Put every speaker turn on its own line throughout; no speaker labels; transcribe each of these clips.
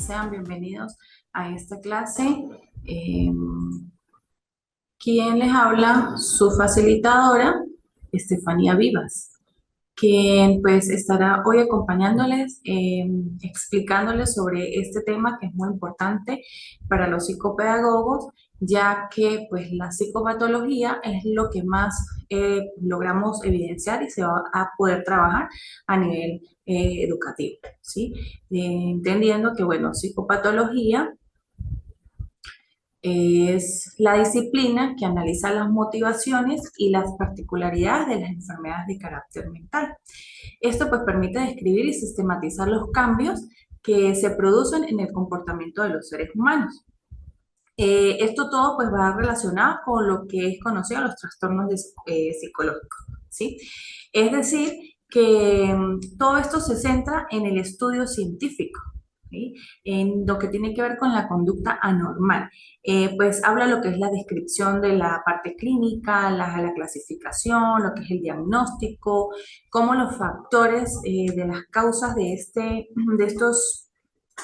sean bienvenidos a esta clase. Eh, ¿Quién les habla? Su facilitadora, Estefanía Vivas, quien pues estará hoy acompañándoles, explicándoles sobre este tema que es muy importante para los psicopedagogos, ya que pues la psicopatología es lo que más logramos evidenciar y se va a poder trabajar a nivel educativo, ¿sí? Entendiendo que, bueno, psicopatología es la disciplina que analiza las motivaciones y las particularidades de las enfermedades de carácter mental. Esto pues permite describir y sistematizar los cambios que se producen en el comportamiento de los seres humanos. Esto todo pues va relacionado con lo que es conocido los trastornos psicológicos, ¿sí? Es decir, que todo esto se centra en el estudio científico, ¿sí? En lo que tiene que ver con la conducta anormal. Pues habla lo que es la descripción de la parte clínica, la clasificación, lo que es el diagnóstico, cómo los factores de las causas de estos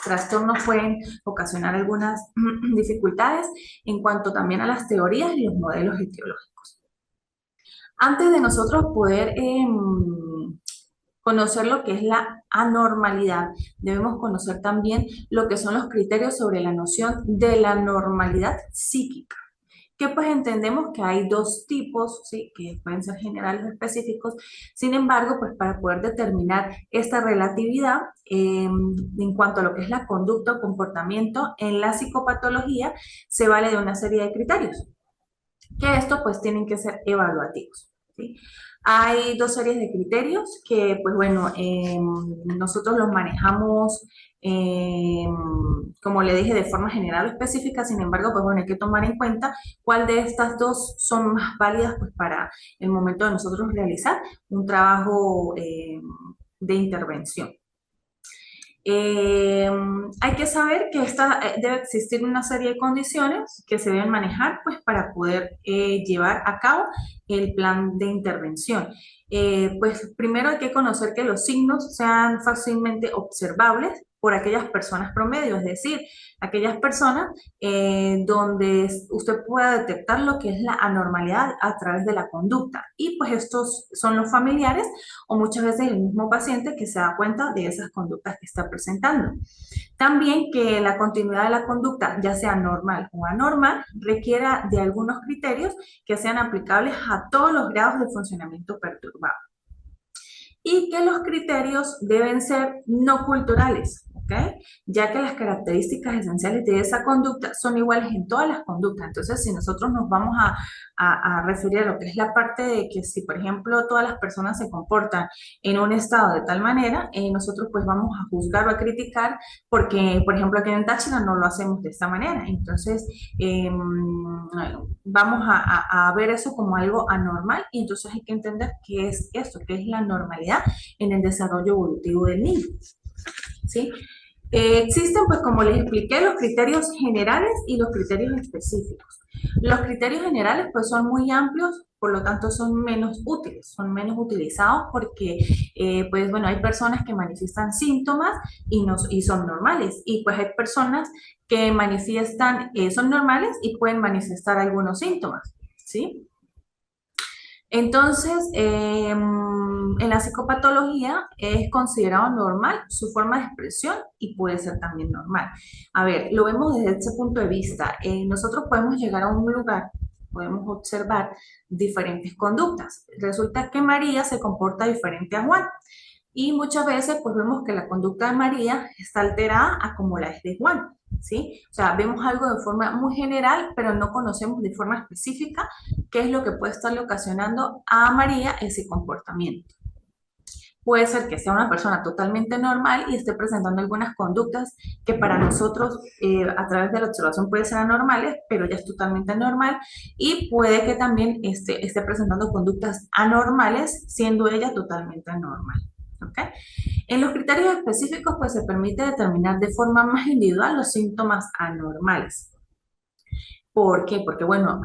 trastornos pueden ocasionar algunas dificultades en cuanto también a las teorías y los modelos etiológicos. Antes de nosotros poder conocer lo que es la anormalidad, debemos conocer también lo que son los criterios sobre la noción de la normalidad psíquica, que pues entendemos que hay dos tipos, ¿sí? Que pueden ser generales o específicos. Sin embargo, pues para poder determinar esta relatividad en cuanto a lo que es la conducta o comportamiento en la psicopatología, se vale de una serie de criterios, que estos pues tienen que ser evaluativos, ¿sí? Hay dos series de criterios que, pues bueno, nosotros los manejamos, eh, como le dije, de forma general o específica. Sin embargo, pues bueno, hay que tomar en cuenta cuál de estas dos son más válidas pues para el momento de nosotros realizar un trabajo de intervención. Hay que saber que debe existir una serie de condiciones que se deben manejar pues, para poder llevar a cabo el plan de intervención. Pues primero hay que conocer que los signos sean fácilmente observables por aquellas personas promedio, es decir, aquellas personas donde usted pueda detectar lo que es la anormalidad a través de la conducta. Y pues estos son los familiares o muchas veces el mismo paciente que se da cuenta de esas conductas que está presentando. También que la continuidad de la conducta, ya sea normal o anormal, requiera de algunos criterios que sean aplicables a todos los grados de funcionamiento perturbado. Y que los criterios deben ser no culturales, ¿ok? Ya que las características esenciales de esa conducta son iguales en todas las conductas. Entonces, si nosotros nos vamos a referir a lo que es la parte de que si, por ejemplo, todas las personas se comportan en un estado de tal manera, nosotros pues vamos a juzgar o a criticar porque, por ejemplo, aquí en el Táchira no lo hacemos de esta manera. Entonces, vamos a ver eso como algo anormal y entonces hay que entender qué es esto, qué es la normalidad en el desarrollo evolutivo del niño, ¿sí? Existen, pues como les expliqué, los criterios generales y los criterios específicos. Los criterios generales pues son muy amplios, por lo tanto son menos útiles, son menos utilizados porque pues bueno, hay personas que manifiestan síntomas y son normales y pues hay personas que manifiestan, son normales y pueden manifestar algunos síntomas, ¿sí? Entonces, en la psicopatología es considerado normal su forma de expresión y puede ser también normal. A ver, lo vemos desde ese punto de vista. Nosotros podemos llegar a un lugar, podemos observar diferentes conductas. Resulta que María se comporta diferente a Juan. Y muchas veces pues vemos que la conducta de María está alterada a como la es de Juan, ¿sí? O sea, vemos algo de forma muy general, pero no conocemos de forma específica qué es lo que puede estarle ocasionando a María ese comportamiento. Puede ser que sea una persona totalmente normal y esté presentando algunas conductas que para nosotros a través de la observación pueden ser anormales, pero ya es totalmente normal y puede que también esté presentando conductas anormales siendo ella totalmente normal. ¿Okay? En los criterios específicos, pues se permite determinar de forma más individual los síntomas anormales. ¿Por qué? Porque, bueno,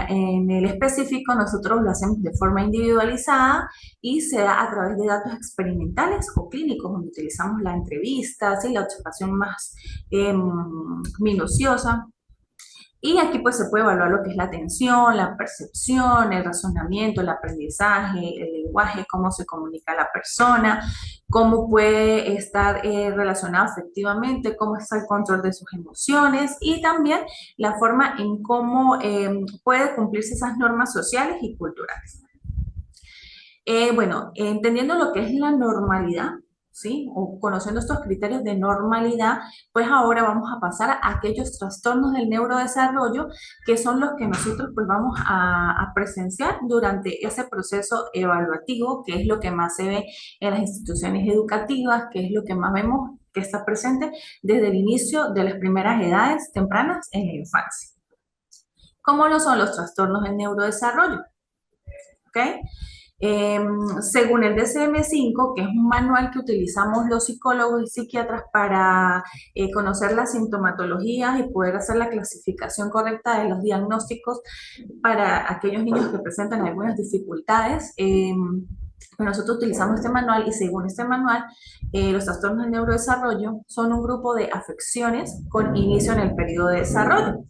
en el específico nosotros lo hacemos de forma individualizada y se da a través de datos experimentales o clínicos, donde utilizamos la entrevista, ¿sí? La observación más minuciosa. Y aquí pues se puede evaluar lo que es la atención, la percepción, el razonamiento, el aprendizaje, el lenguaje, cómo se comunica la persona, cómo puede estar relacionado afectivamente, cómo está el control de sus emociones y también la forma en cómo puede cumplirse esas normas sociales y culturales. Bueno, entendiendo lo que es la normalidad, ¿sí? O conociendo estos criterios de normalidad, pues ahora vamos a pasar a aquellos trastornos del neurodesarrollo que son los que nosotros pues vamos a presenciar durante ese proceso evaluativo, que es lo que más se ve en las instituciones educativas, que es lo que más vemos que está presente desde el inicio de las primeras edades tempranas en la infancia. ¿Cómo lo son los trastornos del neurodesarrollo? ¿Ok? Según el DSM-5, que es un manual que utilizamos los psicólogos y psiquiatras para conocer las sintomatologías y poder hacer la clasificación correcta de los diagnósticos para aquellos niños que presentan algunas dificultades, pues nosotros utilizamos este manual y según este manual, los trastornos del neurodesarrollo son un grupo de afecciones con inicio en el periodo de desarrollo.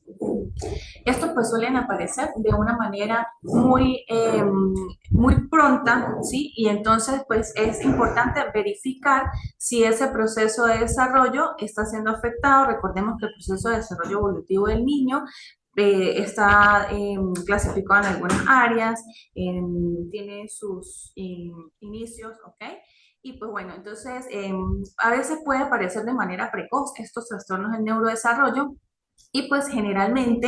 Estos pues suelen aparecer de una manera muy pronta, ¿sí? Y entonces pues es importante verificar si ese proceso de desarrollo está siendo afectado. Recordemos que el proceso de desarrollo evolutivo del niño está clasificado en algunas áreas, tiene sus inicios, ¿ok? Y pues bueno, entonces a veces puede aparecer de manera precoz estos trastornos del neurodesarrollo y pues generalmente,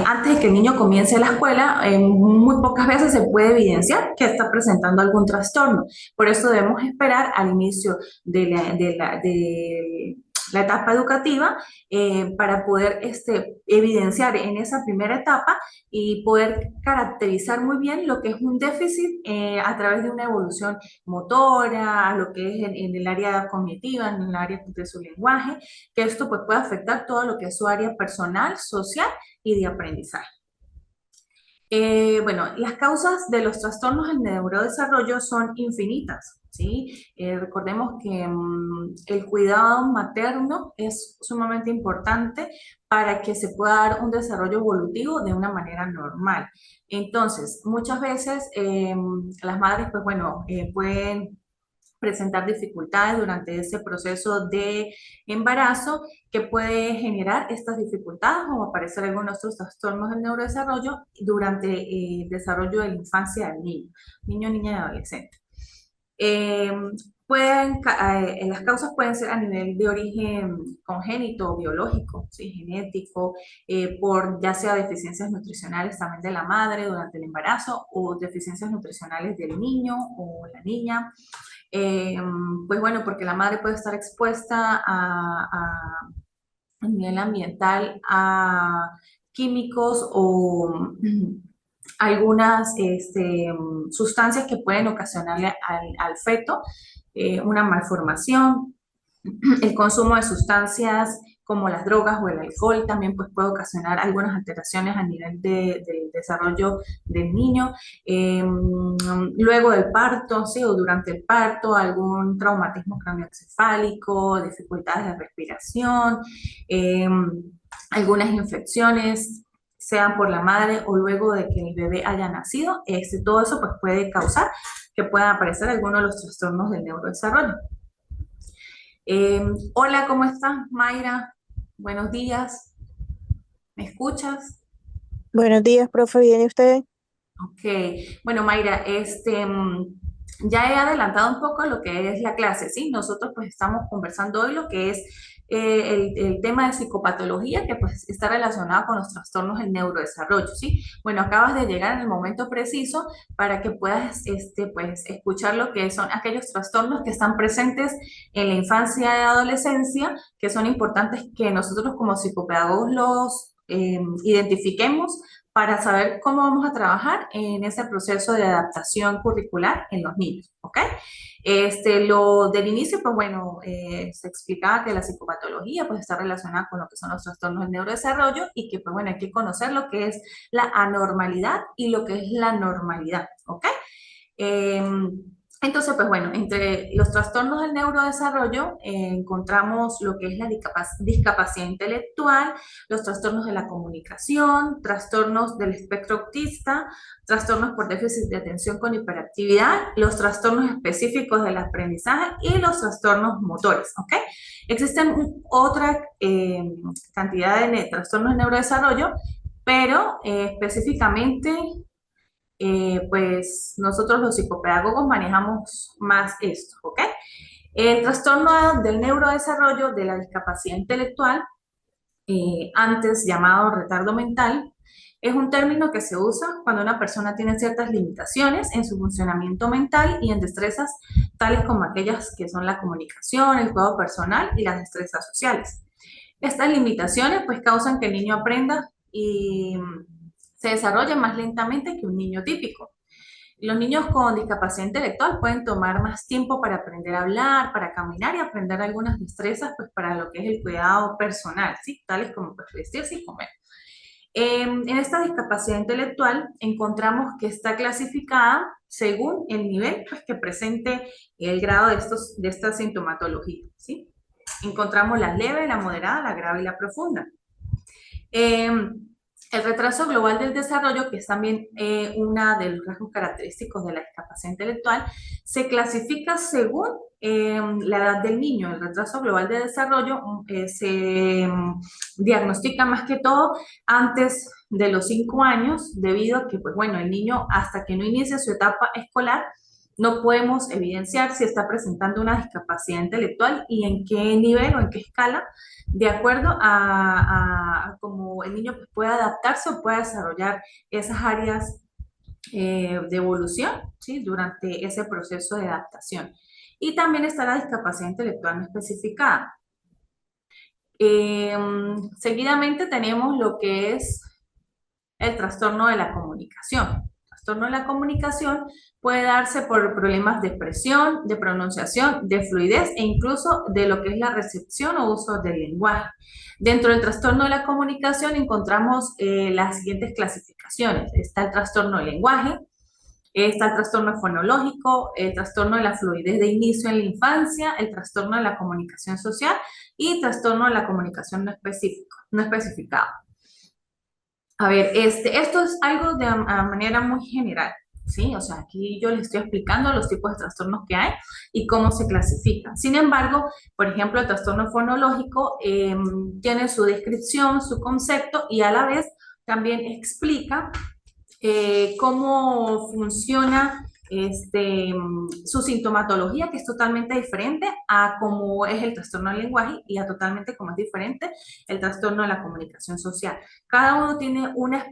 antes de que el niño comience la escuela, muy pocas veces se puede evidenciar que está presentando algún trastorno. Por eso debemos esperar al inicio de la etapa educativa para poder evidenciar en esa primera etapa y poder caracterizar muy bien lo que es un déficit a través de una evolución motora, lo que es en el área cognitiva, en el área de su lenguaje, que esto pues, puede afectar todo lo que es su área personal, social y de aprendizaje. Bueno, las causas de los trastornos del neurodesarrollo son infinitas, ¿sí? Recordemos que el cuidado materno es sumamente importante para que se pueda dar un desarrollo evolutivo de una manera normal. Entonces, muchas veces las madres, pues bueno, pueden presentar dificultades durante ese proceso de embarazo que puede generar estas dificultades o aparecer algunos otros trastornos del neurodesarrollo durante el desarrollo de la infancia del niño, niña y adolescente. Eh, las causas pueden ser a nivel de origen congénito, biológico, ¿sí? Genético, por ya sea deficiencias nutricionales también de la madre durante el embarazo o deficiencias nutricionales del niño o la niña. Eh, pues bueno, porque la madre puede estar expuesta a nivel ambiental a químicos o algunas sustancias que pueden ocasionarle al feto una malformación. El consumo de sustancias como las drogas o el alcohol también pues, puede ocasionar algunas alteraciones a nivel del desarrollo del niño. Luego del parto, ¿sí? O durante el parto, algún traumatismo craneoencefálico, dificultades de respiración, eh, algunas infecciones, sean por la madre o luego de que el bebé haya nacido. Todo eso pues, puede causar que puedan aparecer algunos de los trastornos del neurodesarrollo. Hola, ¿cómo estás, Mayra? Buenos días. ¿Me escuchas?
Buenos días, profe, ¿bien y usted?
Ok. Bueno, Mayra, ya he adelantado un poco lo que es la clase, ¿sí? Nosotros pues estamos conversando hoy lo que es el tema de psicopatología que pues está relacionado con los trastornos del neurodesarrollo, ¿sí? Bueno, acabas de llegar en el momento preciso para que puedas, pues, escuchar lo que son aquellos trastornos que están presentes en la infancia y adolescencia, que son importantes que nosotros como psicopedagogos los identifiquemos para saber cómo vamos a trabajar en ese proceso de adaptación curricular en los niños, ¿ok? Lo del inicio, pues bueno, se explicaba que la psicopatología pues está relacionada con lo que son los trastornos del neurodesarrollo y que pues bueno, hay que conocer lo que es la anormalidad y lo que es la normalidad, ¿ok? Entonces, pues bueno, entre los trastornos del neurodesarrollo encontramos lo que es la discapacidad intelectual, los trastornos de la comunicación, trastornos del espectro autista, trastornos por déficit de atención con hiperactividad, los trastornos específicos del aprendizaje y los trastornos motores, ¿ok? Existen otra cantidad de trastornos de neurodesarrollo, pero específicamente pues nosotros los psicopedagogos manejamos más esto, ¿ok? El trastorno del neurodesarrollo de la discapacidad intelectual, antes llamado retardo mental, es un término que se usa cuando una persona tiene ciertas limitaciones en su funcionamiento mental y en destrezas tales como aquellas que son la comunicación, el juego personal y las destrezas sociales. Estas limitaciones pues causan que el niño aprenda y se desarrolle más lentamente que un niño típico. Los niños con discapacidad intelectual pueden tomar más tiempo para aprender a hablar, para caminar y aprender algunas destrezas pues, para lo que es el cuidado personal, ¿sí? Tales como pues, vestirse y comer. En esta discapacidad intelectual encontramos que está clasificada según el nivel pues, que presente el grado de esta sintomatología, ¿sí? Encontramos la leve, la moderada, la grave y la profunda. El retraso global del desarrollo, que es también una de los rasgos característicos de la discapacidad intelectual, se clasifica según la edad del niño. El retraso global de desarrollo se diagnostica más que todo antes de los 5 años, debido a que, pues bueno, el niño hasta que no inicia su etapa escolar, no podemos evidenciar si está presentando una discapacidad intelectual y en qué nivel o en qué escala, de acuerdo a cómo el niño pues, pueda adaptarse o pueda desarrollar esas áreas de evolución, ¿sí? Durante ese proceso de adaptación. Y también está la discapacidad intelectual no especificada. Seguidamente tenemos lo que es el trastorno de la comunicación. El trastorno de la comunicación puede darse por problemas de expresión, de pronunciación, de fluidez e incluso de lo que es la recepción o uso del lenguaje. Dentro del trastorno de la comunicación encontramos las siguientes clasificaciones. Está el trastorno del lenguaje, está el trastorno fonológico, el trastorno de la fluidez de inicio en la infancia, el trastorno de la comunicación social y trastorno de la comunicación no especificado. A ver, esto es algo de manera muy general, ¿sí? O sea, aquí yo les estoy explicando los tipos de trastornos que hay y cómo se clasifican. Sin embargo, por ejemplo, el trastorno fonológico tiene su descripción, su concepto y a la vez también explica cómo funciona su sintomatología, que es totalmente diferente a cómo es el trastorno del lenguaje y a totalmente como es diferente el trastorno de la comunicación social. Cada uno tiene unos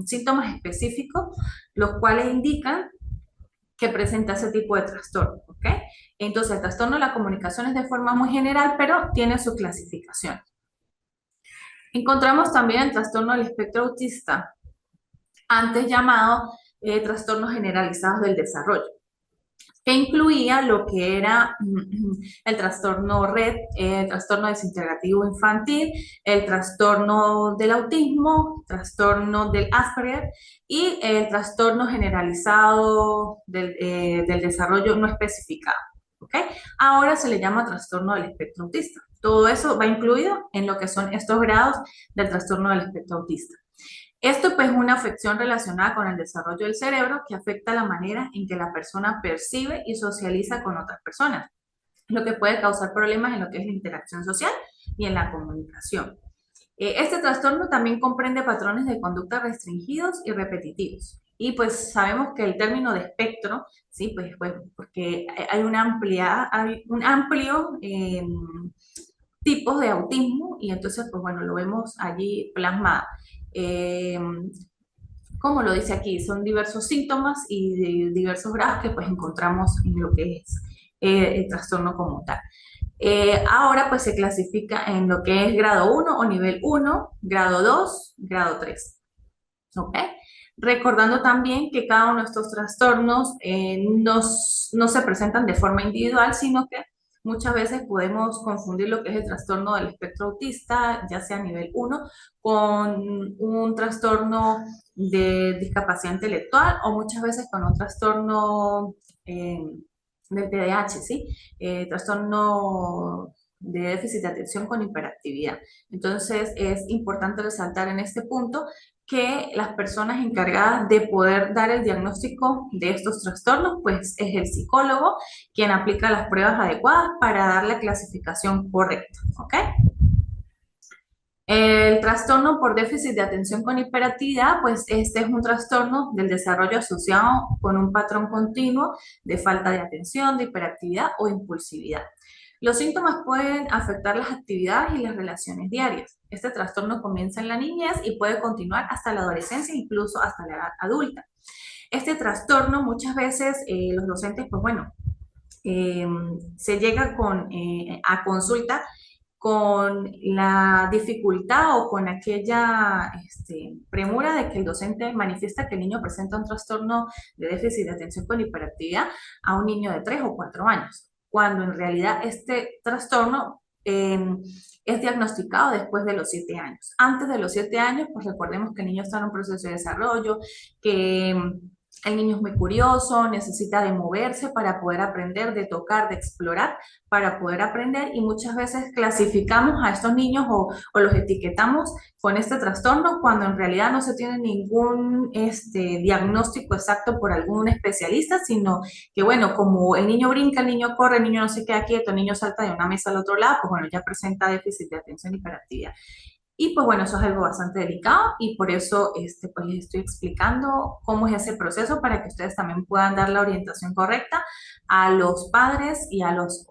síntomas específicos, los cuales indican que presenta ese tipo de trastorno, ¿ok? Entonces, el trastorno de la comunicación es de forma muy general, pero tiene su clasificación. Encontramos también el trastorno del espectro autista, antes llamado trastornos generalizados del desarrollo, que incluía lo que era el trastorno RED, el trastorno desintegrativo infantil, el trastorno del autismo, trastorno del Asperger y el trastorno generalizado del desarrollo no especificado. ¿Okay? Ahora se le llama trastorno del espectro autista. Todo eso va incluido en lo que son estos grados del trastorno del espectro autista. Esto pues es una afección relacionada con el desarrollo del cerebro que afecta la manera en que la persona percibe y socializa con otras personas, lo que puede causar problemas en lo que es la interacción social y en la comunicación. Este trastorno también comprende patrones de conducta restringidos y repetitivos. Y pues sabemos que el término de espectro, ¿sí? Pues porque hay un amplio tipos de autismo y entonces pues bueno, lo vemos allí plasmado. Como lo dice aquí, son diversos síntomas y diversos grados que pues encontramos en lo que es el trastorno como tal. Ahora pues se clasifica en lo que es grado 1 o nivel 1, grado 2, grado 3. ¿Ok? Recordando también que cada uno de estos trastornos no se presentan de forma individual, sino que muchas veces podemos confundir lo que es el trastorno del espectro autista, ya sea nivel 1, con un trastorno de discapacidad intelectual o muchas veces con un trastorno eh, del TDAH, ¿sí? Trastorno de déficit de atención con hiperactividad. Entonces, es importante resaltar en este punto que las personas encargadas de poder dar el diagnóstico de estos trastornos, pues es el psicólogo quien aplica las pruebas adecuadas para dar la clasificación correcta, ¿ok? El trastorno por déficit de atención con hiperactividad, pues este es un trastorno del desarrollo asociado con un patrón continuo de falta de atención, de hiperactividad o impulsividad. Los síntomas pueden afectar las actividades y las relaciones diarias. Este trastorno comienza en la niñez y puede continuar hasta la adolescencia, incluso hasta la edad adulta. Este trastorno muchas veces los docentes, pues bueno, eh, se llega a consulta con la dificultad o con aquella premura de que el docente manifiesta que el niño presenta un trastorno de déficit de atención con hiperactividad a un niño de 3 o 4 años, cuando en realidad este trastorno es diagnosticado después de los 7 años. Antes de los 7 años, pues recordemos que el niño está en un proceso de desarrollo, que el niño es muy curioso, necesita de moverse para poder aprender, de tocar, de explorar para poder aprender y muchas veces clasificamos a estos niños o los etiquetamos con este trastorno cuando en realidad no se tiene ningún diagnóstico exacto por algún especialista, sino que bueno, como el niño brinca, el niño corre, el niño no se queda quieto, el niño salta de una mesa al otro lado, pues bueno, ya presenta déficit de atención y hiperactividad. Y pues bueno, eso es algo bastante delicado y por eso pues les estoy explicando cómo es ese proceso para que ustedes también puedan dar la orientación correcta a los padres y a los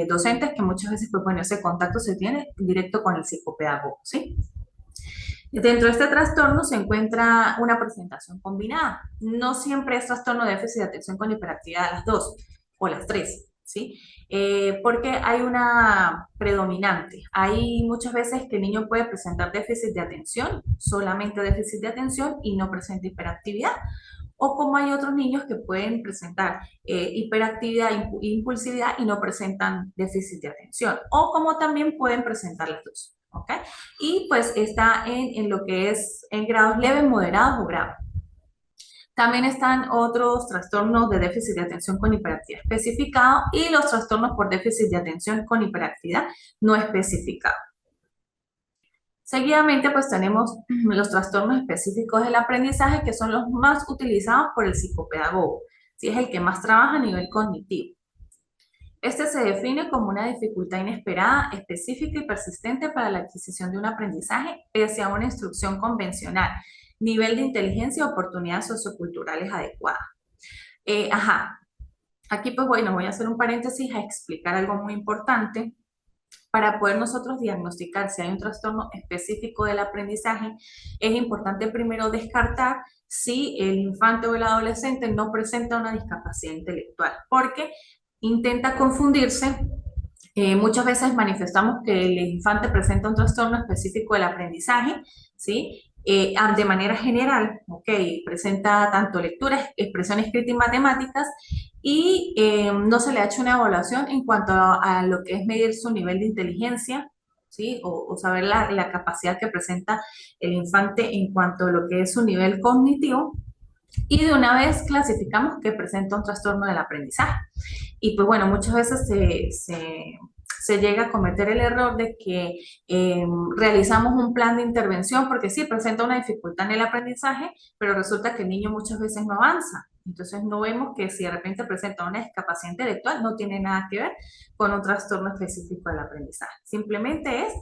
docentes que muchas veces pues bueno, ese contacto se tiene directo con el psicopedagogo, ¿sí? Dentro de este trastorno se encuentra una presentación combinada. No siempre es trastorno de déficit de atención con hiperactividad las dos o las tres, ¿sí? Porque hay una predominante. Hay muchas veces que el niño puede presentar déficit de atención, solamente déficit de atención y no presenta hiperactividad. O como hay otros niños que pueden presentar hiperactividad, impulsividad y no presentan déficit de atención. O como también pueden presentar las dos. ¿Ok? Y pues está en lo que es en grados leves, moderados o graves. También están otros trastornos de déficit de atención con hiperactividad especificado y los trastornos por déficit de atención con hiperactividad no especificado. Seguidamente, pues tenemos los trastornos específicos del aprendizaje, que son los más utilizados por el psicopedagogo, si es el que más trabaja a nivel cognitivo. Este se define como una dificultad inesperada, específica y persistente para la adquisición de un aprendizaje pese a una instrucción convencional, nivel de inteligencia y oportunidades socioculturales adecuadas. Aquí pues bueno, voy a hacer un paréntesis a explicar algo muy importante. Para poder nosotros diagnosticar si hay un trastorno específico del aprendizaje, es importante primero descartar si el infante o el adolescente no presenta una discapacidad intelectual, porque intenta confundirse. Muchas veces manifestamos que el infante presenta un trastorno específico del aprendizaje, ¿sí? De manera general, ¿ok? Presenta tanto lectura, expresión escrita y matemáticas, y no se le ha hecho una evaluación en cuanto a lo que es medir su nivel de inteligencia, ¿sí? O saber la capacidad que presenta el infante en cuanto a lo que es su nivel cognitivo, y de una vez clasificamos que presenta un trastorno del aprendizaje. Y pues bueno, muchas veces se llega a cometer el error de que realizamos un plan de intervención porque sí, presenta una dificultad en el aprendizaje, pero resulta que el niño muchas veces no avanza. Entonces no vemos que si de repente presenta una discapacidad intelectual no tiene nada que ver con un trastorno específico del aprendizaje. Simplemente es,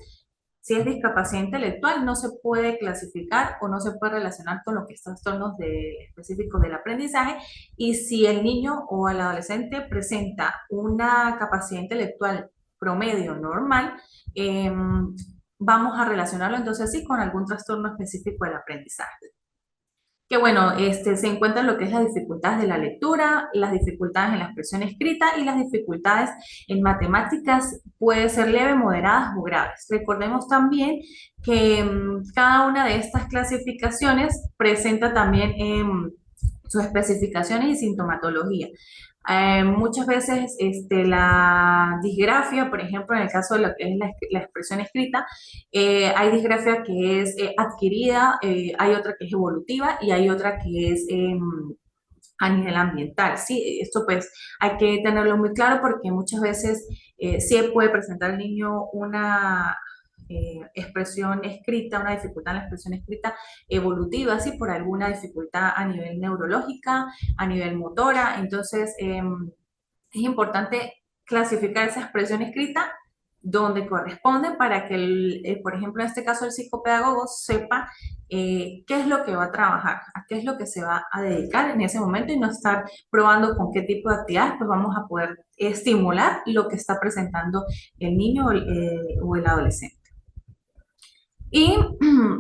si es discapacidad intelectual, no se puede clasificar o no se puede relacionar con lo que es trastornos específicos del aprendizaje. Y si el niño o el adolescente presenta una capacidad intelectual promedio normal, vamos a relacionarlo entonces sí con algún trastorno específico del aprendizaje. que bueno, se encuentran lo que es las dificultades de la lectura, las dificultades en la expresión escrita y las dificultades en matemáticas puede ser leve, moderadas o graves. Recordemos también que cada una de estas clasificaciones presenta también sus especificaciones y sintomatología. Muchas veces la disgrafia, por ejemplo, en el caso de lo que es la expresión escrita, hay disgrafia que es adquirida, hay otra que es evolutiva y hay otra que es a nivel ambiental. Sí, esto pues hay que tenerlo muy claro porque muchas veces sí puede presentar el niño una expresión escrita, una dificultad en la expresión escrita evolutiva, sí, por alguna dificultad a nivel neurológica, a nivel motora. Entonces, es importante clasificar esa expresión escrita donde corresponde para que, por ejemplo, en este caso el psicopedagogo sepa qué es lo que va a trabajar, a qué es lo que se va a dedicar en ese momento y no estar probando con qué tipo de actividades pues vamos a poder estimular lo que está presentando el niño o el adolescente. Y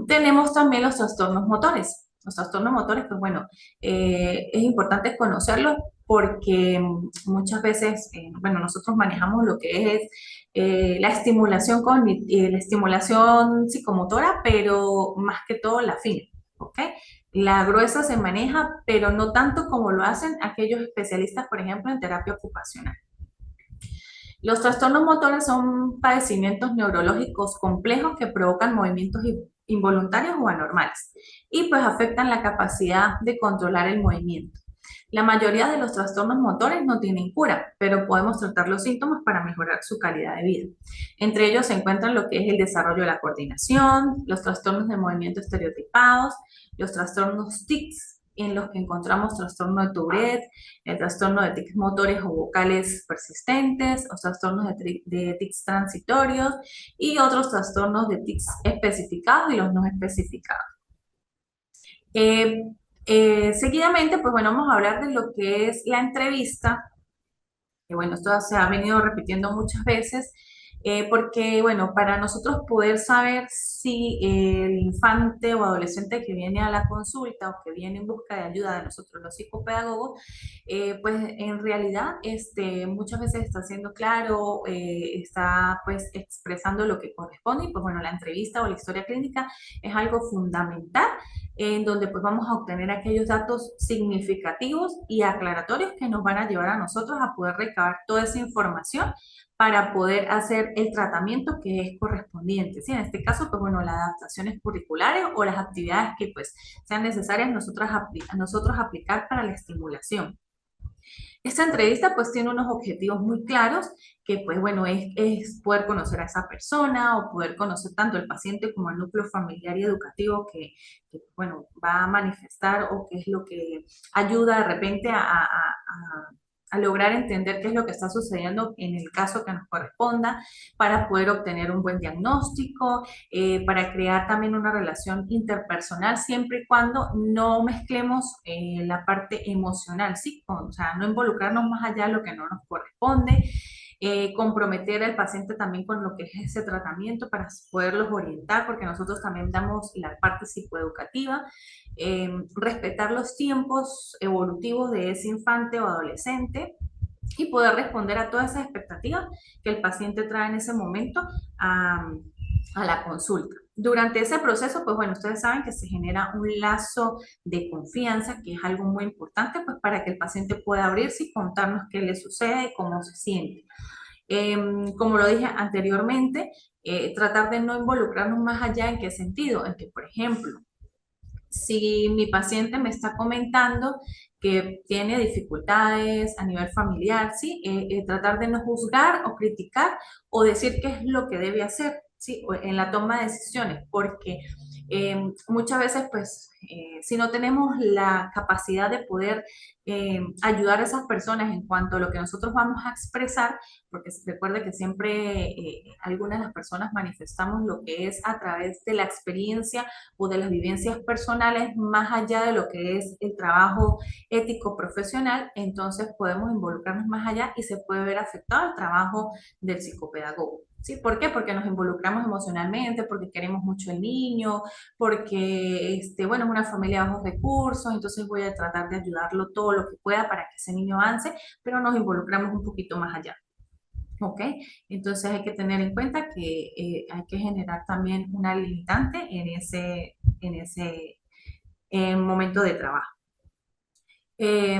tenemos también los trastornos motores. Los trastornos motores, pues bueno, es importante conocerlos porque muchas veces, bueno, nosotros manejamos lo que es la estimulación la estimulación psicomotora, pero más que todo la fina, ¿ok? La gruesa se maneja, pero no tanto como lo hacen aquellos especialistas, por ejemplo, en terapia ocupacional. Los trastornos motores son padecimientos neurológicos complejos que provocan movimientos involuntarios o anormales y pues afectan la capacidad de controlar el movimiento. La mayoría de los trastornos motores no tienen cura, pero podemos tratar los síntomas para mejorar su calidad de vida. Entre ellos se encuentran lo que es el desarrollo de la coordinación, los trastornos de movimiento estereotipados, los trastornos TICs, en los que encontramos trastorno de Tourette, el trastorno de tics motores o vocales persistentes, o trastornos de tics transitorios y otros trastornos de tics especificados y los no especificados. Eh, Seguidamente, pues bueno, vamos a hablar de lo que es la entrevista, que bueno, esto se ha venido repitiendo muchas veces, porque bueno, para nosotros poder saber si el infante o adolescente que viene a la consulta o que viene en busca de ayuda de nosotros los psicopedagogos, pues en realidad muchas veces está siendo claro, está pues expresando lo que corresponde y pues bueno, la entrevista o la historia clínica es algo fundamental en donde pues vamos a obtener aquellos datos significativos y aclaratorios que nos van a llevar a nosotros a poder recabar toda esa información para poder hacer el tratamiento que es correspondiente. ¿Sí? En este caso, pues bueno, las adaptaciones curriculares o las actividades que pues sean necesarias nosotros aplicar para la estimulación. Esta entrevista pues tiene unos objetivos muy claros que pues bueno es poder conocer a esa persona o poder conocer tanto el paciente como el núcleo familiar y educativo que bueno va a manifestar o qué es lo que ayuda de repente a lograr entender qué es lo que está sucediendo en el caso que nos corresponda, para poder obtener un buen diagnóstico, para crear también una relación interpersonal, siempre y cuando no mezclemos la parte emocional, ¿sí? O sea, no involucrarnos más allá de lo que no nos corresponde, comprometer al paciente también con lo que es ese tratamiento para poderlos orientar, porque nosotros también damos la parte psicoeducativa, respetar los tiempos evolutivos de ese infante o adolescente y poder responder a todas esas expectativas que el paciente trae en ese momento a la consulta. Durante ese proceso, pues bueno, ustedes saben que se genera un lazo de confianza, que es algo muy importante, pues para que el paciente pueda abrirse y contarnos qué le sucede, cómo se siente. Como lo dije anteriormente, tratar de no involucrarnos más allá. ¿En qué sentido? En que, por ejemplo, si mi paciente me está comentando que tiene dificultades a nivel familiar, ¿sí? Tratar de no juzgar o criticar o decir qué es lo que debe hacer, ¿sí? En la toma de decisiones, porque muchas veces, pues, si no tenemos la capacidad de poder ayudar a esas personas en cuanto a lo que nosotros vamos a expresar, porque recuerde que siempre algunas de las personas manifestamos lo que es a través de la experiencia o de las vivencias personales, más allá de lo que es el trabajo ético profesional, entonces podemos involucrarnos más allá y se puede ver afectado el trabajo del psicopedagogo. ¿Sí? ¿Por qué? Porque nos involucramos emocionalmente, porque queremos mucho al niño, porque, bueno, es una familia de bajos recursos, entonces voy a tratar de ayudarlo todo lo que pueda para que ese niño avance, pero nos involucramos un poquito más allá. ¿Ok? Entonces hay que tener en cuenta que hay que generar también una limitante en ese momento de trabajo. Eh,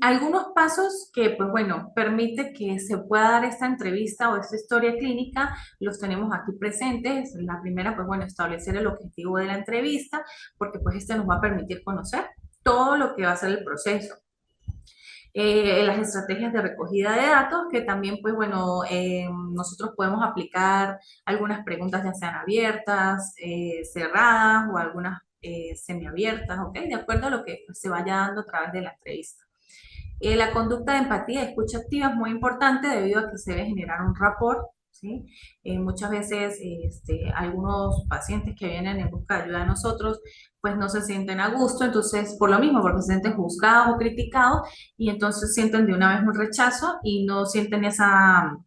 algunos pasos que, pues bueno, permite que se pueda dar esta entrevista o esta historia clínica, los tenemos aquí presentes. La primera, pues bueno, establecer el objetivo de la entrevista, porque pues este nos va a permitir conocer todo lo que va a ser el proceso. Las estrategias de recogida de datos, que también, pues bueno, nosotros podemos aplicar algunas preguntas ya sean abiertas, cerradas o algunas semiabiertas, ¿ok? De acuerdo a lo que se vaya dando a través de la entrevista. La conducta de empatía y escucha activa es muy importante debido a que se debe generar un rapport, ¿sí? Muchas veces algunos pacientes que vienen en busca de ayuda de nosotros, pues no se sienten a gusto, entonces por lo mismo, porque se sienten juzgados o criticados y entonces sienten de una vez un rechazo y no sienten esa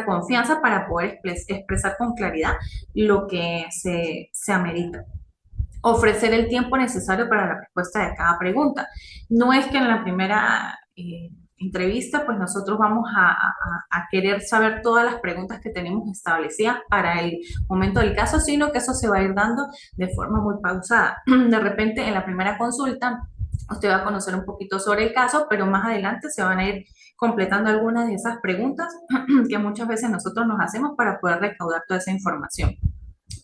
confianza para poder expresar con claridad lo que se amerita. Ofrecer el tiempo necesario para la respuesta de cada pregunta. No es que en la primera entrevista, pues nosotros vamos a querer saber todas las preguntas que tenemos establecidas para el momento del caso, sino que eso se va a ir dando de forma muy pausada. De repente, en la primera consulta, usted va a conocer un poquito sobre el caso, pero más adelante se van a ir completando algunas de esas preguntas que muchas veces nosotros nos hacemos para poder recaudar toda esa información.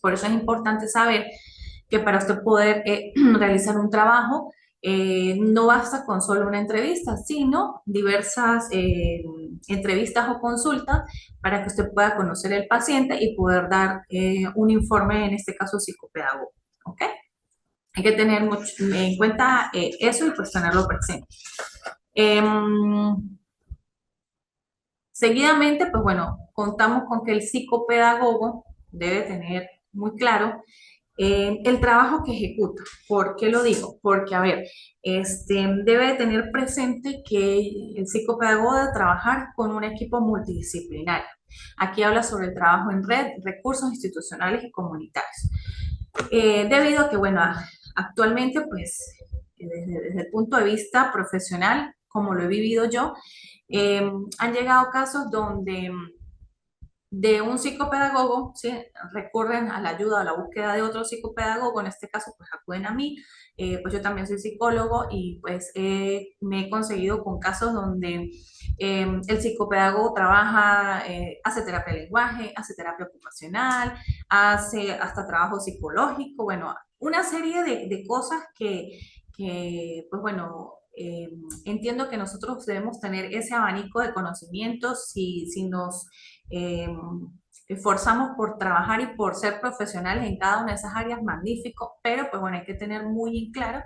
Por eso es importante saber que para usted poder realizar un trabajo, no basta con solo una entrevista, sino diversas entrevistas o consultas para que usted pueda conocer el paciente y poder dar un informe, en este caso psicopedagogo. ¿Ok? Hay que tener mucho en cuenta eso y pues tenerlo presente. Seguidamente, pues bueno, contamos con que el psicopedagogo debe tener muy claro el trabajo que ejecuta. ¿Por qué lo digo? Porque, a ver, debe tener presente que el psicopedagogo debe trabajar con un equipo multidisciplinario. Aquí habla sobre el trabajo en red, recursos institucionales y comunitarios. Debido a que, bueno, actualmente, pues, desde el punto de vista profesional, como lo he vivido yo, han llegado casos donde de un psicopedagogo, ¿sí? Recurren a la ayuda, a la búsqueda de otro psicopedagogo, en este caso pues acuden a mí, pues yo también soy psicólogo y pues me he conseguido con casos donde el psicopedagogo trabaja, hace terapia de lenguaje, hace terapia ocupacional, hace hasta trabajo psicológico, bueno, una serie de cosas que pues bueno, entiendo que nosotros debemos tener ese abanico de conocimientos si nos esforzamos por trabajar y por ser profesionales en cada una de esas áreas, magnífico, pero pues bueno, hay que tener muy en claro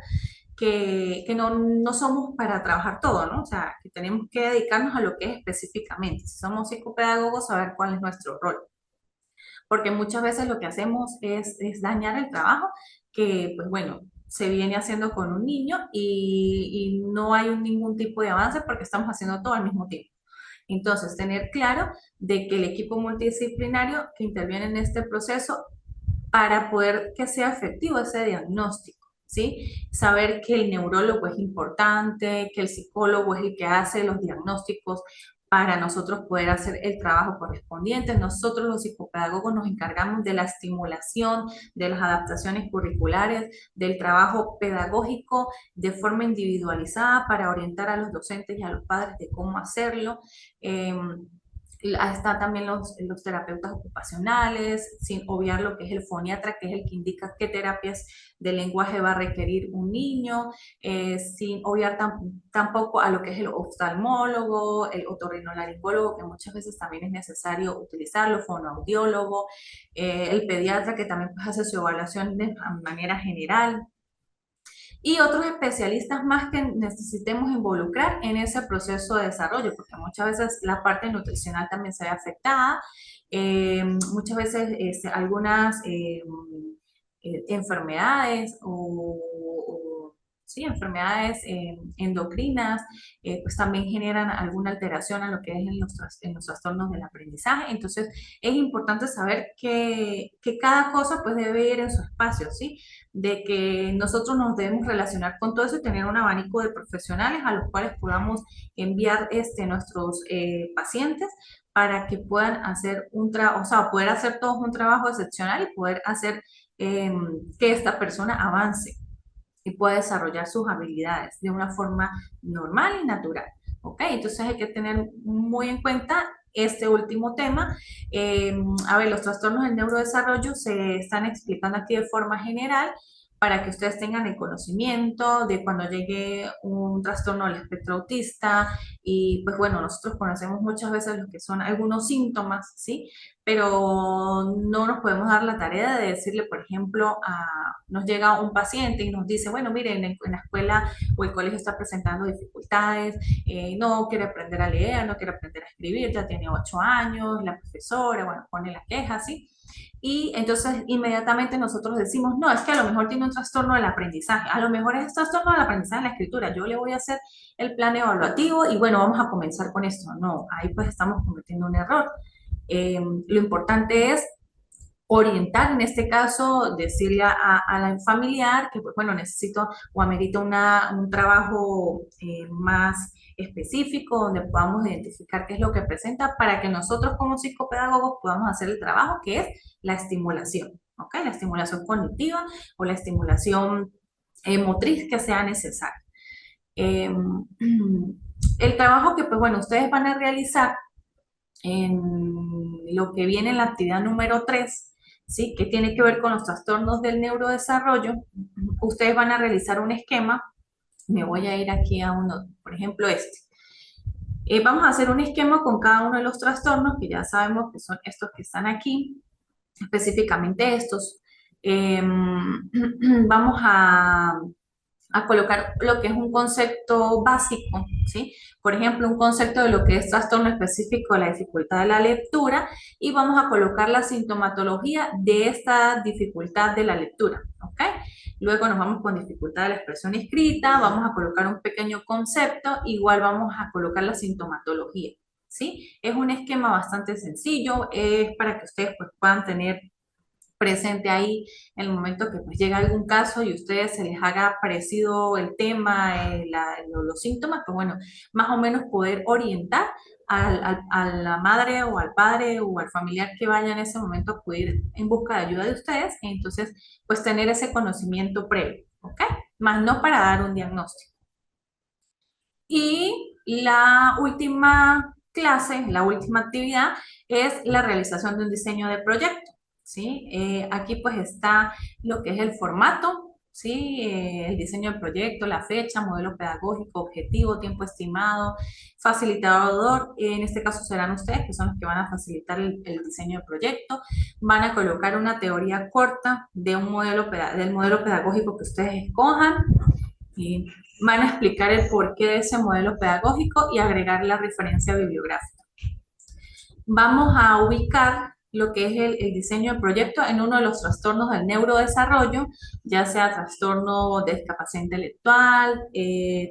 que no somos para trabajar todo, ¿no? O sea, que tenemos que dedicarnos a lo que es específicamente. Si somos psicopedagogos, saber cuál es nuestro rol. Porque muchas veces lo que hacemos es dañar el trabajo que, pues bueno, se viene haciendo con un niño y no hay ningún tipo de avance porque estamos haciendo todo al mismo tiempo. Entonces, tener claro de que el equipo multidisciplinario que interviene en este proceso para poder que sea efectivo ese diagnóstico, ¿sí? Saber que el neurólogo es importante, que el psicólogo es el que hace los diagnósticos para nosotros poder hacer el trabajo correspondiente. Nosotros los psicopedagogos nos encargamos de la estimulación, de las adaptaciones curriculares, del trabajo pedagógico de forma individualizada para orientar a los docentes y a los padres de cómo hacerlo. Están también los terapeutas ocupacionales, sin obviar lo que es el foniatra, que es el que indica qué terapias de lenguaje va a requerir un niño, sin obviar tampoco a lo que es el oftalmólogo, el otorrinolaringólogo, que muchas veces también es necesario utilizarlo, fonoaudiólogo, el pediatra, que también pues, hace su evaluación de manera general, y otros especialistas más que necesitemos involucrar en ese proceso de desarrollo, porque muchas veces la parte nutricional también se ve afectada, muchas veces algunas enfermedades o ¿sí? Enfermedades endocrinas, pues también generan alguna alteración a lo que es en los trastornos del aprendizaje. Entonces, es importante saber que cada cosa pues debe ir en su espacio, ¿sí? De que nosotros nos debemos relacionar con todo eso y tener un abanico de profesionales a los cuales podamos enviar nuestros pacientes para que puedan hacer o sea, poder hacer todos un trabajo excepcional y poder hacer que esta persona avance y pueda desarrollar sus habilidades de una forma normal y natural. ¿Ok? Entonces hay que tener muy en cuenta este último tema. A ver, los trastornos del neurodesarrollo se están explicando aquí de forma general para que ustedes tengan el conocimiento de cuando llegue un trastorno del espectro autista y pues bueno, nosotros conocemos muchas veces lo que son algunos síntomas, ¿sí? Pero no nos podemos dar la tarea de decirle, por ejemplo, nos llega un paciente y nos dice, bueno, miren, en la escuela o el colegio está presentando dificultades, no quiere aprender a leer, no quiere aprender a escribir, ya tiene 8 años, la profesora, bueno, pone la queja, ¿sí? Y entonces inmediatamente nosotros decimos, no, es que a lo mejor tiene un trastorno del aprendizaje, a lo mejor es trastorno del aprendizaje en la escritura, yo le voy a hacer el plan evaluativo y bueno, vamos a comenzar con esto. No, ahí pues estamos cometiendo un error. Lo importante es orientar, en este caso, decirle a la familiar que, pues, bueno, necesito o amerito un trabajo más específico donde podamos identificar qué es lo que presenta para que nosotros como psicopedagogos podamos hacer el trabajo que es la estimulación, ¿ok? La estimulación cognitiva o la estimulación motriz que sea necesaria. Eh, el trabajo que, pues bueno, ustedes van a realizar en lo que viene en la actividad número 3, ¿sí? Que tiene que ver con los trastornos del neurodesarrollo. Ustedes van a realizar un esquema. Me voy a ir aquí a uno, por ejemplo, este. Vamos a hacer un esquema con cada uno de los trastornos, que ya sabemos que son estos que están aquí, específicamente estos. Vamos a colocar lo que es un concepto básico, ¿sí? Por ejemplo, un concepto de lo que es trastorno específico de la dificultad de la lectura y vamos a colocar la sintomatología de esta dificultad de la lectura, ¿ok? Luego nos vamos con dificultad de la expresión escrita, vamos a colocar un pequeño concepto, igual vamos a colocar la sintomatología, ¿sí? Es un esquema bastante sencillo, es para que ustedes pues, puedan tener presente ahí en el momento que pues llega algún caso y a ustedes se les haga parecido el tema, los síntomas, pues bueno, más o menos poder orientar a la madre o al padre o al familiar que vaya en ese momento a acudir en busca de ayuda de ustedes, y entonces pues tener ese conocimiento previo, ¿ok? Más no para dar un diagnóstico. Y la última clase, la última actividad es la realización de un diseño de proyecto, ¿sí? Aquí pues está lo que es el formato, ¿sí? El diseño del proyecto, la fecha, modelo pedagógico, objetivo, tiempo estimado, facilitador, en este caso serán ustedes que son los que van a facilitar el diseño del proyecto, van a colocar una teoría corta de del modelo pedagógico que ustedes escojan, y van a explicar el porqué de ese modelo pedagógico y agregar la referencia bibliográfica. Vamos a ubicar lo que es el diseño del proyecto en uno de los trastornos del neurodesarrollo, ya sea trastorno de discapacidad intelectual,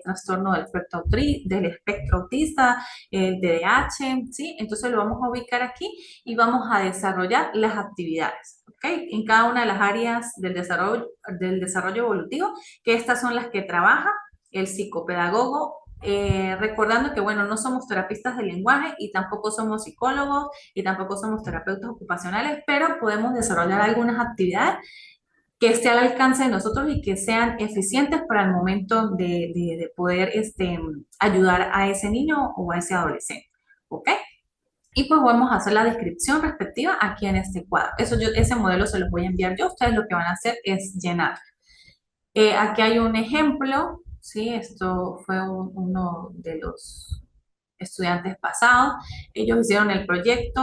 trastorno del espectro autista, el TDAH, ¿sí? Entonces lo vamos a ubicar aquí y vamos a desarrollar las actividades, ¿ok? En cada una de las áreas del desarrollo evolutivo, que estas son las que trabaja el psicopedagogo, recordando que, bueno, no somos terapistas del lenguaje y tampoco somos psicólogos y tampoco somos terapeutas ocupacionales, pero podemos desarrollar algunas actividades que esté al alcance de nosotros y que sean eficientes para el momento de poder ayudar a ese niño o a ese adolescente, ¿ok? Y pues vamos a hacer la descripción respectiva aquí en este cuadro. Ese modelo se los voy a enviar yo, ustedes lo que van a hacer es llenar. Aquí hay un ejemplo, ¿sí? Esto fue uno de los estudiantes pasados. Ellos hicieron el proyecto,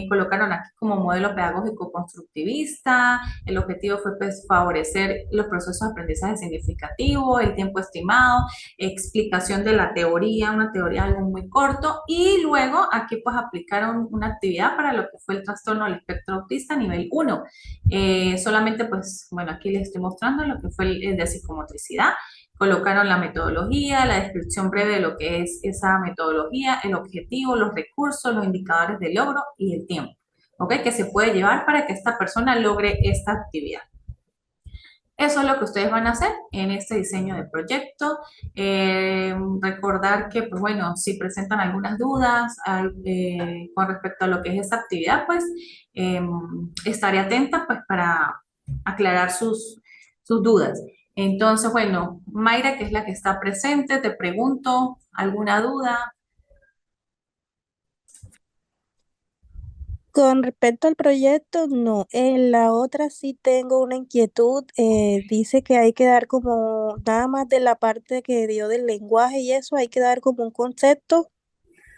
colocaron aquí como modelo pedagógico constructivista. El objetivo fue pues, favorecer los procesos de aprendizaje significativo, el tiempo estimado, explicación de la teoría, una teoría algo muy corto, y luego aquí pues aplicaron una actividad para lo que fue el trastorno del espectro autista nivel 1. Solamente pues, bueno, aquí les estoy mostrando lo que fue el de psicomotricidad, Colocaron la metodología, la descripción breve de lo que es esa metodología, el objetivo, los recursos, los indicadores de logro y el tiempo, ¿ok? Que se puede llevar para que esta persona logre esta actividad. Eso es lo que ustedes van a hacer en este diseño de proyecto. Recordar que, pues bueno, si presentan algunas dudas con respecto a lo que es esta actividad, pues eh, estaré atenta pues para aclarar sus dudas. Entonces, bueno, Mayra, que es la que está presente, te pregunto, ¿alguna duda?
Con respecto al proyecto, no. En la otra sí tengo una inquietud. Dice que hay que dar como, nada más de la parte que dio del lenguaje y eso, hay que dar como un concepto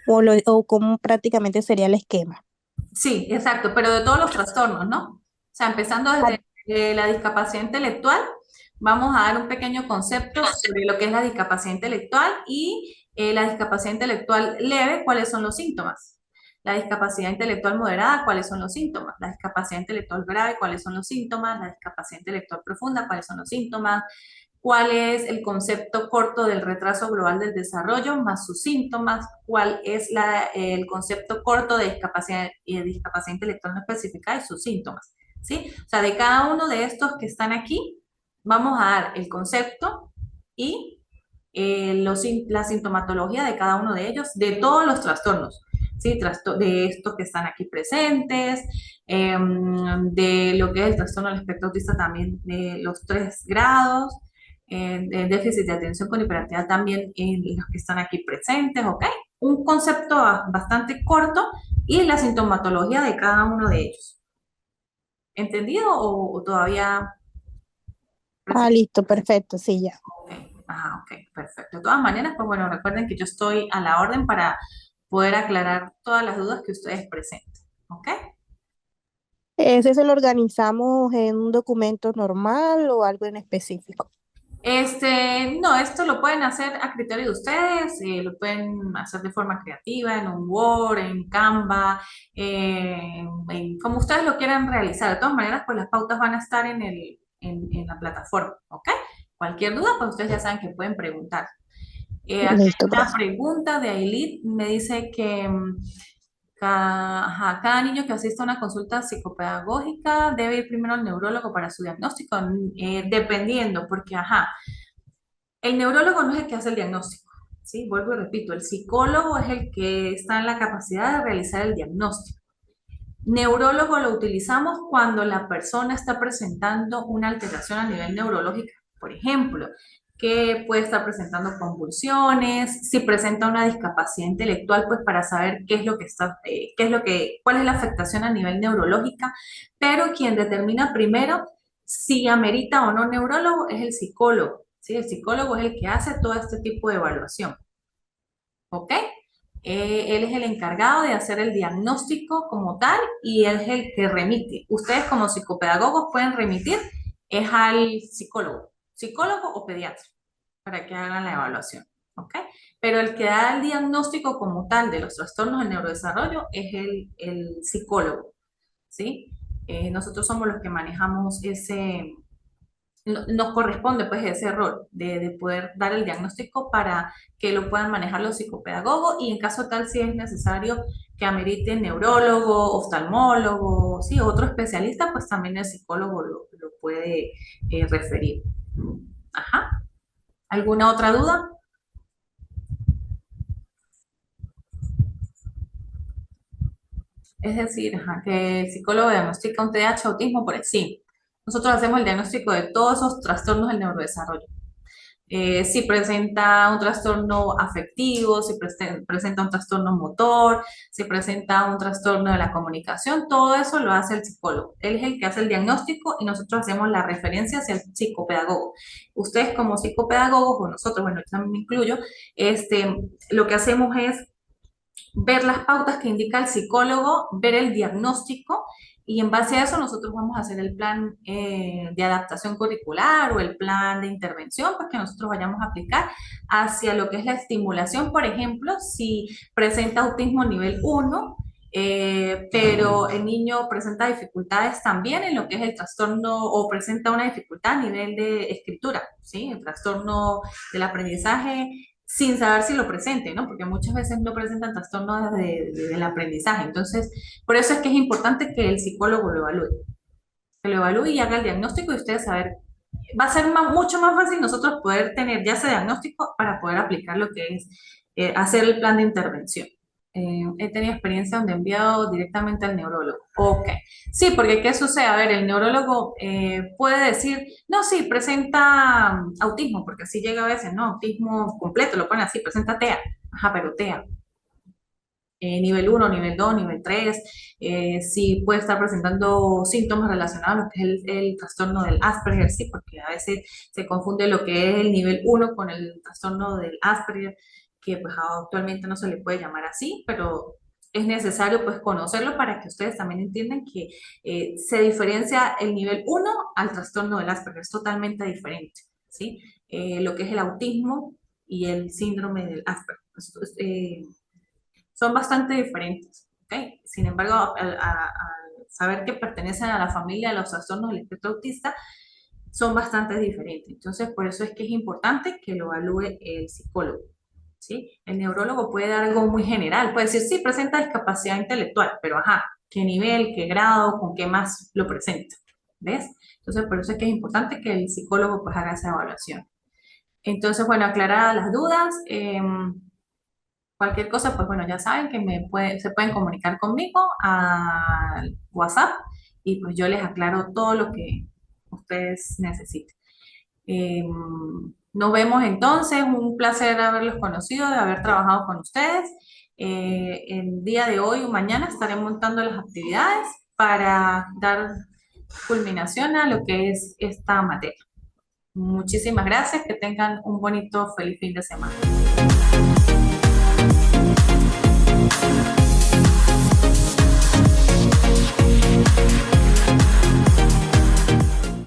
o como prácticamente sería el esquema.
Sí, exacto, pero de todos los trastornos, ¿no? O sea, empezando
Ah,
desde la discapacidad intelectual, vamos a dar un pequeño concepto sobre lo que es la discapacidad intelectual y la discapacidad intelectual leve, cuáles son los síntomas. La discapacidad intelectual moderada, cuáles son los síntomas. La discapacidad intelectual grave, cuáles son los síntomas. La discapacidad intelectual profunda, cuáles son los síntomas. Cuál es el concepto corto del retraso global del desarrollo más sus síntomas, cuál es el concepto corto de discapacidad intelectual no especificada y sus síntomas, ¿sí? O sea, de cada uno de estos que están aquí, vamos a dar el concepto y la sintomatología de cada uno de ellos, de todos los trastornos, ¿sí? De estos que están aquí presentes, de lo que es el trastorno del espectro autista también, de los 3 grados, de déficit de atención con hiperactividad también en los que están aquí presentes, ¿ok? Un concepto bastante corto y la sintomatología de cada uno de ellos. ¿Entendido o todavía presente?
listo, perfecto, sí, ya.
Ok, ajá, ok, perfecto. De todas maneras, pues bueno, recuerden que yo estoy a la orden para poder aclarar todas las dudas que ustedes presenten, ¿ok?
¿Ese se lo organizamos en un documento normal o algo en específico?
No, esto lo pueden hacer a criterio de ustedes, lo pueden hacer de forma creativa, en un Word, en Canva, como ustedes lo quieran realizar. De todas maneras, pues las pautas van a estar en la plataforma, ¿ok? Cualquier duda, pues ustedes ya saben que pueden preguntar. Aquí
Listo,
hay una
profe.
pregunta de Ailit, me dice que cada niño que asista a una consulta psicopedagógica debe ir primero al neurólogo para su diagnóstico, dependiendo, porque, el neurólogo no es el que hace el diagnóstico, ¿sí? Vuelvo y repito, el psicólogo es el que está en la capacidad de realizar el diagnóstico. Neurólogo lo utilizamos cuando la persona está presentando una alteración a nivel neurológico, por ejemplo, que puede estar presentando convulsiones, si presenta una discapacidad intelectual, pues para saber qué es lo que está, cuál es la afectación a nivel neurológica, pero quien determina primero si amerita o no neurólogo es el psicólogo, ¿sí? El psicólogo es el que hace todo este tipo de evaluación, ¿ok? Él es el encargado de hacer el diagnóstico como tal y él es el que remite. Ustedes como psicopedagogos pueden remitir es al psicólogo o pediatra, para que hagan la evaluación, ¿ok? Pero el que da el diagnóstico como tal de los trastornos del neurodesarrollo es el psicólogo, ¿sí? Nosotros somos los que manejamos nos corresponde pues ese rol de poder dar el diagnóstico para que lo puedan manejar los psicopedagogos y en caso tal si es necesario que amerite neurólogo, oftalmólogo, sí, otro especialista, pues también el psicólogo lo puede referir. Ajá. ¿Alguna otra duda? Es decir, ajá, que el psicólogo diagnostica un TDAH, autismo, por sí. Nosotros hacemos el diagnóstico de todos esos trastornos del neurodesarrollo. Si presenta un trastorno afectivo, si presenta un trastorno motor, si presenta un trastorno de la comunicación, todo eso lo hace el psicólogo. Él es el que hace el diagnóstico y nosotros hacemos la referencia hacia el psicopedagogo. Ustedes como psicopedagogos, o nosotros, bueno, yo también me incluyo, lo que hacemos es ver las pautas que indica el psicólogo, ver el diagnóstico y en base a eso nosotros vamos a hacer el plan de adaptación curricular o el plan de intervención pues, que nosotros vayamos a aplicar hacia lo que es la estimulación, por ejemplo, si presenta autismo nivel 1 pero el niño presenta dificultades también en lo que es el trastorno o presenta una dificultad a nivel de escritura, ¿sí? El trastorno del aprendizaje sin saber si lo presente, ¿no? Porque muchas veces no presentan trastornos del aprendizaje. Entonces, por eso es que es importante que el psicólogo lo evalúe, que lo evalúe y haga el diagnóstico y ustedes saber, va a ser mucho más fácil nosotros poder tener ya ese diagnóstico para poder aplicar lo que es hacer el plan de intervención. He tenido experiencia donde he enviado directamente al neurólogo. Ok. Sí, porque ¿qué sucede? A ver, el neurólogo puede decir, no, sí, presenta autismo, porque así llega a veces, ¿no? Autismo completo, lo ponen así, presenta TEA. Ajá, pero TEA nivel uno, nivel 2, nivel 3, si puede estar presentando síntomas relacionados a lo que es el trastorno del Asperger, sí, porque a veces se confunde lo que es el nivel uno con el trastorno del Asperger, que pues actualmente no se le puede llamar así, pero es necesario pues conocerlo para que ustedes también entiendan que se diferencia el nivel uno al trastorno del Asperger, es totalmente diferente, ¿sí? Lo que es el autismo y el síndrome del Asperger. Son bastante diferentes, ¿ok? Sin embargo, al saber que pertenecen a la familia de los trastornos del espectro autista, son bastante diferentes. Entonces, por eso es que es importante que lo evalúe el psicólogo, ¿sí? El neurólogo puede dar algo muy general, puede decir, sí, presenta discapacidad intelectual, pero ajá, ¿qué nivel, qué grado, con qué más lo presenta? ¿Ves? Entonces, por eso es que es importante que el psicólogo pues haga esa evaluación. Entonces, bueno, aclaradas las dudas, cualquier cosa, pues bueno, ya saben que se pueden comunicar conmigo al WhatsApp y pues yo les aclaro todo lo que ustedes necesiten. Eh, Nos vemos entonces, un placer haberlos conocido, de haber trabajado con ustedes. El día de hoy o mañana estaré montando las actividades para dar culminación a lo que es esta materia. Muchísimas gracias, que tengan un bonito, feliz fin de semana.